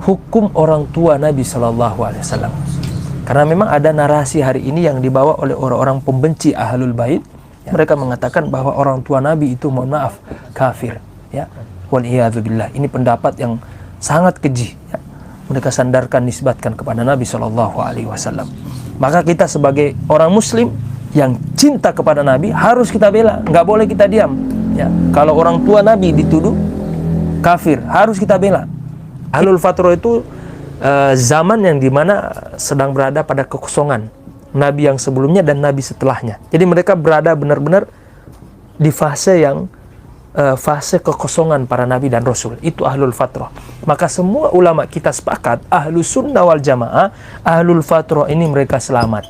hukum orang tua Nabi Shallallahu Alaihi Wasallam. Karena memang ada narasi hari ini yang dibawa oleh orang-orang pembenci Ahlul Bait. Mereka mengatakan bahwa orang tua Nabi itu, mohon maaf, kafir. Ya, waliyadzubillah. Ini pendapat yang sangat keji. Ya. Mereka sandarkan, nisbatkan kepada Nabi Shallallahu Alaihi Wasallam. Maka kita sebagai orang Muslim yang cinta kepada Nabi harus kita bela, nggak boleh kita diam. Ya. Kalau orang tua Nabi dituduh kafir, harus kita bela. Ahlul Fatrah itu zaman yang dimana sedang berada pada kekosongan Nabi yang sebelumnya dan Nabi setelahnya. Jadi mereka berada benar-benar di fase yang fase kekosongan para Nabi dan Rasul. Itu Ahlul Fatrah. Maka semua ulama kita sepakat, Ahlus Sunnah wal Jamaah, Ahlul Fatrah ini mereka selamat.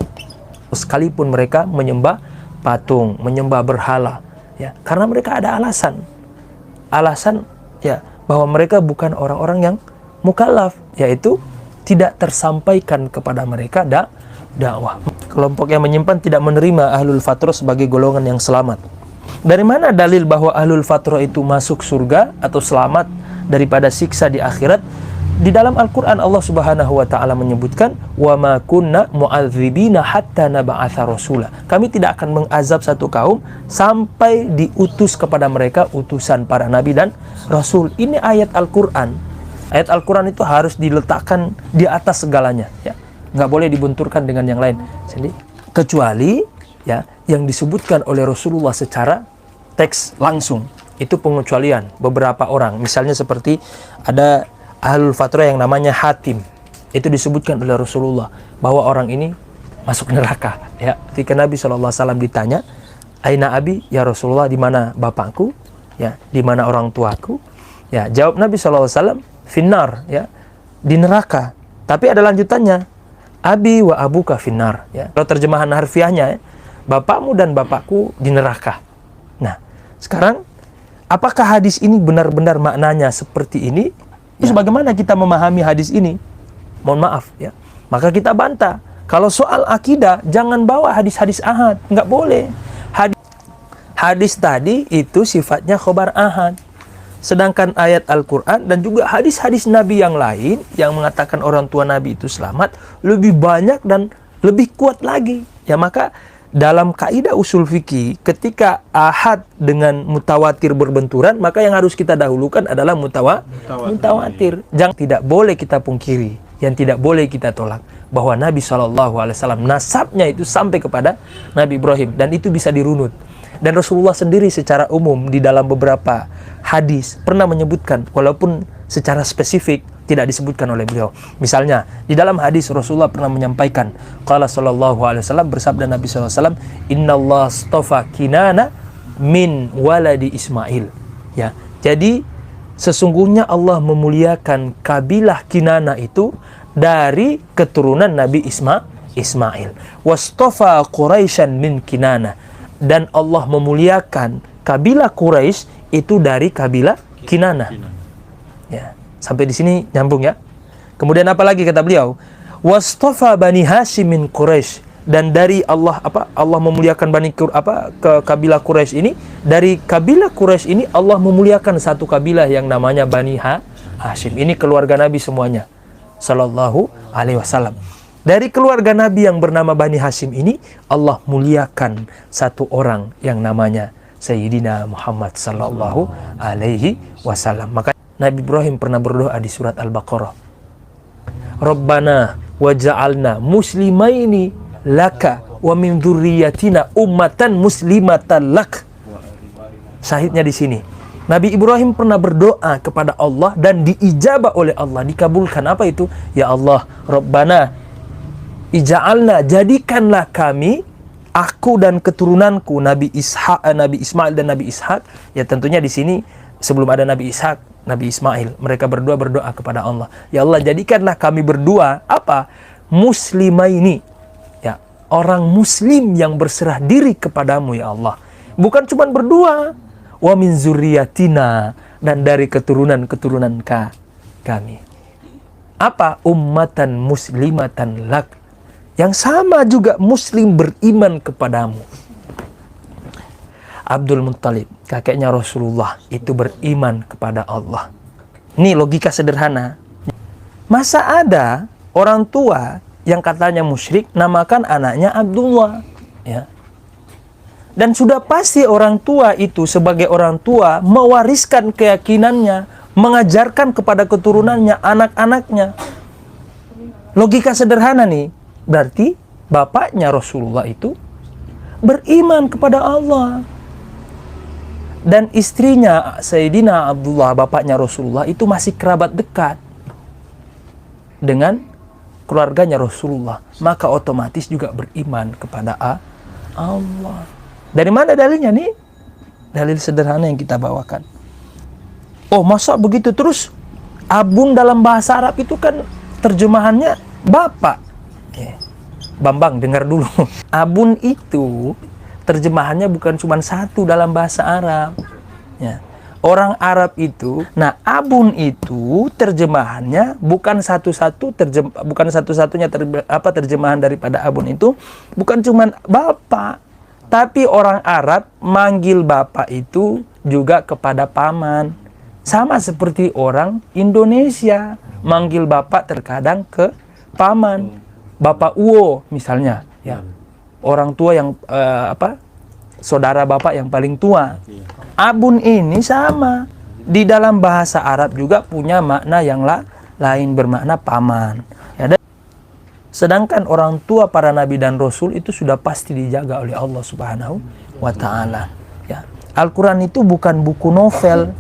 Sekalipun mereka menyembah patung, menyembah berhala, ya, karena mereka ada alasan ya, bahwa mereka bukan orang-orang yang mukallaf, yaitu tidak tersampaikan kepada mereka dakwah. Kelompok yang menyimpan tidak menerima Ahlul Fatrah sebagai golongan yang selamat. Dari mana dalil bahwa Ahlul Fatrah itu masuk surga atau selamat daripada siksa di akhirat? Di dalam Al-Quran Allah Subhanahu wa Ta'ala menyebutkan, wa ma kunna mu'adzibina hatta naba'atha rasula. Kami tidak akan mengazab satu kaum sampai diutus kepada mereka utusan para nabi dan rasul. Ini ayat Al-Quran. Ayat Al-Quran itu harus diletakkan di atas segalanya, ya. Nggak boleh dibenturkan dengan yang lain. Jadi, kecuali ya yang disebutkan oleh Rasulullah secara teks langsung, itu pengecualian beberapa orang. Misalnya seperti ada Ahlul Fatrah yang namanya Hatim, itu disebutkan oleh Rasulullah bahwa orang ini masuk neraka. Ya, ketika Nabi SAW ditanya, Aina abi ya Rasulullah, di mana bapakku? Ya, di mana orang tuaku? Ya, jawab Nabi SAW, finnar, ya, di neraka. Tapi ada lanjutannya, abi wa abuka finnar. Ya, kalau terjemahan harfiahnya, ya, bapakmu dan bapakku di neraka. Nah, sekarang apakah hadis ini benar-benar maknanya seperti ini? Terus bagaimana kita memahami hadis ini? Mohon maaf, ya. Maka kita bantah. Kalau soal akidah, jangan bawa hadis-hadis ahad. Nggak boleh. Hadis tadi itu sifatnya khobar ahad. Sedangkan ayat Al-Quran dan juga hadis-hadis Nabi yang lain yang mengatakan orang tua Nabi itu selamat, lebih banyak dan lebih kuat lagi. Ya, maka dalam kaidah usul fikih, ketika ahad dengan mutawatir berbenturan, maka yang harus kita dahulukan adalah mutawatir. Jangan, tidak boleh kita pungkiri, yang tidak boleh kita tolak, bahwa Nabi SAW nasabnya itu sampai kepada Nabi Ibrahim, dan itu bisa dirunut. Dan Rasulullah sendiri secara umum di dalam beberapa hadis pernah menyebutkan, walaupun secara spesifik tidak disebutkan oleh beliau. Misalnya, di dalam hadis Rasulullah pernah menyampaikan, qala sallallahu alaihi wasallam, bersabda Nabi sallallahu alaihi wasallam, innallaha astafa Kinana min waladi Ismail. Ya, jadi sesungguhnya Allah memuliakan kabilah Kinana itu dari keturunan Nabi Ismail. Wastafa Quraisyan min Kinana, dan Allah memuliakan kabilah Quraisy itu dari kabilah Kinana. Ya. Sampai di sini nyambung, ya. Kemudian apa lagi kata beliau? Wastafa Bani Hashim min Quraisy, dan dari Allah Allah memuliakan ke kabilah Quraisy ini, dari kabilah Quraisy ini Allah memuliakan satu kabilah yang namanya Bani Hashim. Ini keluarga Nabi semuanya sallallahu alaihi wasallam. Dari keluarga Nabi yang bernama Bani Hashim ini Allah muliakan satu orang yang namanya Sayyidina Muhammad sallallahu alaihi wasallam. Maka Nabi Ibrahim pernah berdoa di surat Al-Baqarah, Rabbana waja'alna muslimaini laka wa min dzurriyyatina ummatan muslimatan lak. Syahidnya di sini, Nabi Ibrahim pernah berdoa kepada Allah dan diijabah oleh Allah, dikabulkan. Apa itu? Ya Allah, Rabbana ija'alna, jadikanlah kami, aku dan keturunanku, Nabi Ismail dan Nabi Ishak. Ya, tentunya di sini sebelum ada Nabi Ishak, Nabi Ismail, mereka berdoa kepada Allah. Ya Allah, jadikanlah kami berdua muslimaini, ya, orang muslim yang berserah diri kepadamu ya Allah. Bukan cuma berdua, wa min zurriyatina, dan dari keturunan kami. Apa? Ummatan muslimatan lak, yang sama juga muslim beriman kepadamu. Abdul Muttalib, kakeknya Rasulullah, itu beriman kepada Allah. Ini logika sederhana. Masa ada orang tua yang katanya musyrik namakan anaknya Abdullah, ya. Dan sudah pasti orang tua itu sebagai orang tua mewariskan keyakinannya, mengajarkan kepada keturunannya, anak-anaknya. Logika sederhana nih, berarti bapaknya Rasulullah itu beriman kepada Allah. Dan istrinya Sayyidina Abdullah, bapaknya Rasulullah, itu masih kerabat dekat dengan keluarganya Rasulullah. Maka otomatis juga beriman kepada Allah. Dari mana dalilnya nih? Dalil sederhana yang kita bawakan. Oh, masa begitu? Terus abun dalam bahasa Arab itu kan terjemahannya bapak. Bambang, dengar dulu. Abun itu terjemahannya bukan cuma satu dalam bahasa Arab. Ya. Orang Arab itu, nah abun itu terjemahannya bukan satu-satunya terjemahan daripada abun itu bukan cuma bapak, tapi orang Arab manggil bapak itu juga kepada paman. Sama seperti orang Indonesia manggil bapak terkadang ke paman. Bapak Uwo misalnya, ya. Orang tua yang saudara bapak yang paling tua. Abun ini sama. Di dalam bahasa Arab juga punya makna yang lain, bermakna paman. Ya, sedangkan orang tua para nabi dan rasul itu sudah pasti dijaga oleh Allah Subhanahu wa taala. Ya. Al-Qur'an itu bukan buku novel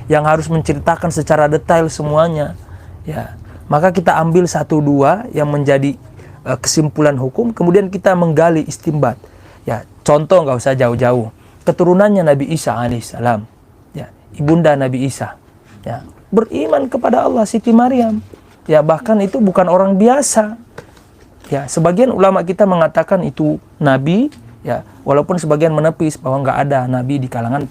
yang harus menceritakan secara detail semuanya. Ya. Maka kita ambil satu dua yang menjadi kesimpulan hukum, kemudian kita menggali istimbat. Ya, contoh nggak usah jauh-jauh. Keturunannya Nabi Isa alaihissalam, ya, ibunda Nabi Isa, ya, beriman kepada Allah, Siti Maryam. Ya, bahkan itu bukan orang biasa. Ya, sebagian ulama kita mengatakan itu nabi, ya, walaupun sebagian menepis bahwa nggak ada nabi di kalangan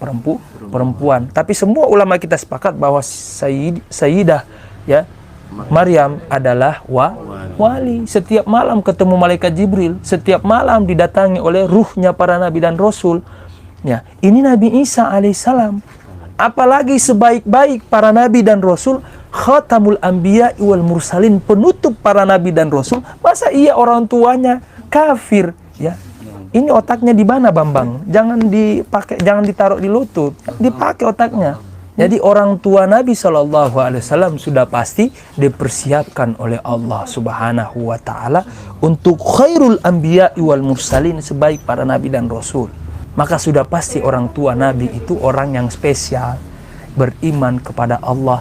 perempuan. Tapi semua ulama kita sepakat bahwa Sayyidah, ya, Maryam adalah wali. Setiap malam ketemu malaikat Jibril, setiap malam didatangi oleh ruhnya para nabi dan rasul. Ya, ini Nabi Isa alaihissalam. Apalagi sebaik-baik para nabi dan rasul, khatamul anbiya wal mursalin, penutup para nabi dan rasul. Masa iya orang tuanya kafir, ya? Ini otaknya di mana, Bambang? Jangan dipakai, jangan ditaruh di lutut. Dipakai otaknya. Jadi orang tua Nabi SAW sudah pasti dipersiapkan oleh Allah Subhanahu wa taala untuk khairul anbiya wal mursalin, sebaik para nabi dan rasul. Maka sudah pasti orang tua Nabi itu orang yang spesial, beriman kepada Allah